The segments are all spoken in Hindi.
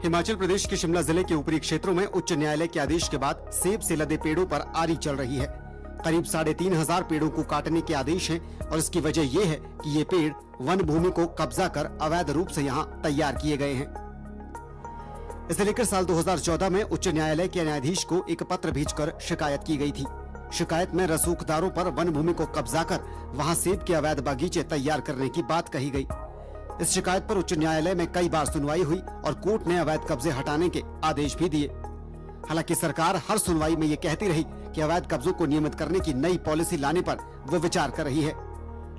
हिमाचल प्रदेश के शिमला जिले के ऊपरी क्षेत्रों में उच्च न्यायालय के आदेश के बाद सेब से लदे पेड़ों पर आरी चल रही है। करीब 3,500 पेड़ों को काटने के आदेश हैं और इसकी वजह यह है कि ये पेड़ वन भूमि को कब्जा कर अवैध रूप से यहाँ तैयार किए गए हैं। इसे लेकर साल 2014 में उच्च न्यायालय के न्यायाधीश को एक पत्र भेजकर शिकायत की गई थी। शिकायत में रसूखदारों पर वन भूमि को कब्जा कर वहां सेब के अवैध बागीचे तैयार करने की बात कही गई। इस शिकायत पर उच्च न्यायालय में कई बार सुनवाई हुई और कोर्ट ने अवैध कब्जे हटाने के आदेश भी दिए। हालांकि सरकार हर सुनवाई में ये कहती रही कि अवैध कब्जों को नियमित करने की नई पॉलिसी लाने पर वो विचार कर रही है,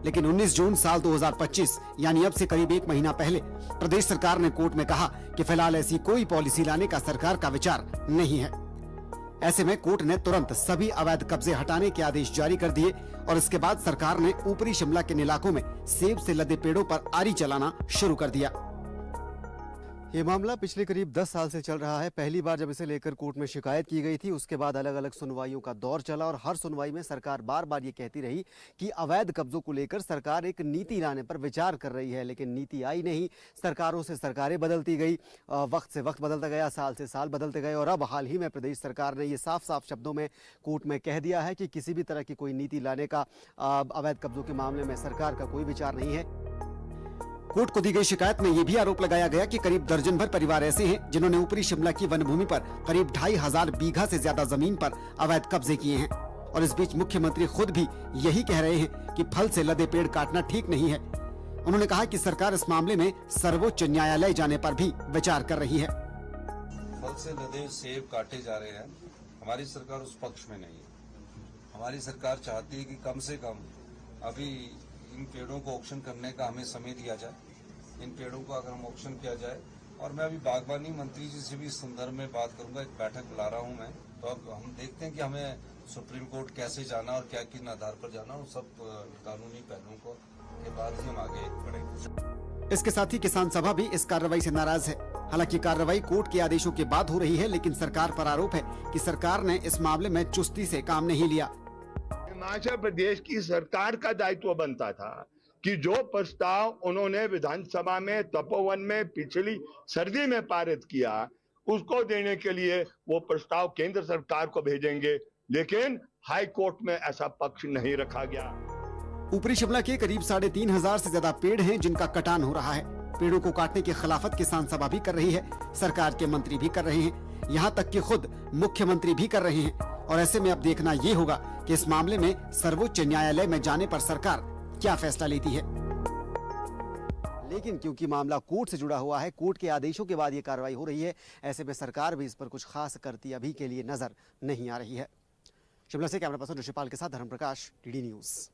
लेकिन 19 जून साल 2025 यानी अब से करीब एक महीना पहले प्रदेश सरकार ने कोर्ट में कहा कि फिलहाल ऐसी कोई पॉलिसी लाने का सरकार का विचार नहीं है। ऐसे में कोर्ट ने तुरंत सभी अवैध कब्जे हटाने के आदेश जारी कर दिए और इसके बाद सरकार ने ऊपरी शिमला के इलाकों में सेब से लदे पेड़ों पर आरी चलाना शुरू कर दिया। ये मामला पिछले करीब 10 साल से चल रहा है। पहली बार जब इसे लेकर कोर्ट में शिकायत की गई थी, उसके बाद अलग अलग सुनवाइयों का दौर चला और हर सुनवाई में सरकार बार बार ये कहती रही कि अवैध कब्जों को लेकर सरकार एक नीति लाने पर विचार कर रही है, लेकिन नीति आई नहीं। सरकारों से सरकारें बदलती गई, वक्त से वक्त बदलता गया, साल से साल बदलते गए और अब हाल ही में प्रदेश सरकार ने ये साफ साफ शब्दों में कोर्ट में कह दिया है कि किसी भी तरह की कोई नीति लाने का अवैध कब्जों के मामले में सरकार का कोई विचार नहीं है। कोर्ट को दी गई शिकायत में यह भी आरोप लगाया गया कि करीब दर्जन भर परिवार ऐसे हैं जिन्होंने ऊपरी शिमला की वन भूमि पर करीब 2,500 बीघा से ज्यादा जमीन पर अवैध कब्जे किए हैं। और इस बीच मुख्यमंत्री खुद भी यही कह रहे हैं कि फल से लदे पेड़ काटना ठीक नहीं है। उन्होंने कहा कि सरकार इस मामले में सर्वोच्च न्यायालय जाने पर भी विचार कर रही है। फल से लदे सेब काटे जा रहे हैं, हमारी सरकार उस पक्ष में नहीं है। हमारी सरकार चाहती है कि कम से कम अभी इन पेड़ों को ऑक्शन करने का हमें समय दिया जाए। इन पेड़ों को अगर हम ऑक्शन किया जाए, और मैं अभी बागवानी मंत्री जी से भी इस संदर्भ में बात करूंगा, एक बैठक बुला रहा हूं मैं, तो अब हम देखते हैं कि हमें सुप्रीम कोर्ट कैसे जाना और क्या किन आधार पर जाना, उन सब कानूनी पहलुओं को के बाद ही हम आगे बढ़ेंगे। इसके साथ ही किसान सभा भी इस कार्रवाई से नाराज है। हालांकि कार्रवाई कोर्ट के आदेशों के बाद हो रही है, लेकिन सरकार पर आरोप है कि सरकार ने इस मामले में चुस्ती से काम नहीं लिया। हिमाचल प्रदेश की सरकार का दायित्व बनता था कि जो प्रस्ताव उन्होंने विधानसभा में तपोवन में पिछली सर्दी में पारित किया, उसको देने के लिए वो प्रस्ताव केंद्र सरकार को भेजेंगे, लेकिन हाई कोर्ट में ऐसा पक्ष नहीं रखा गया। ऊपरी शिमला के करीब 3,500 से ज्यादा पेड़ हैं जिनका कटान हो रहा है। पेड़ों को काटने की खिलाफत किसान सभा भी कर रही है, सरकार के मंत्री भी कर रहे हैं, यहाँ तक कि खुद मुख्यमंत्री भी कर रहे हैं। और ऐसे में अब देखना ये होगा कि इस मामले में सर्वोच्च न्यायालय में जाने पर सरकार क्या फैसला लेती है। लेकिन क्योंकि मामला कोर्ट से जुड़ा हुआ है, कोर्ट के आदेशों के बाद ये कार्रवाई हो रही है, ऐसे में सरकार भी इस पर कुछ खास करती अभी के लिए नजर नहीं आ रही है। शिमला से कैमरा पर्सन ऋषिपाल के साथ धर्म प्रकाश, टीडी न्यूज।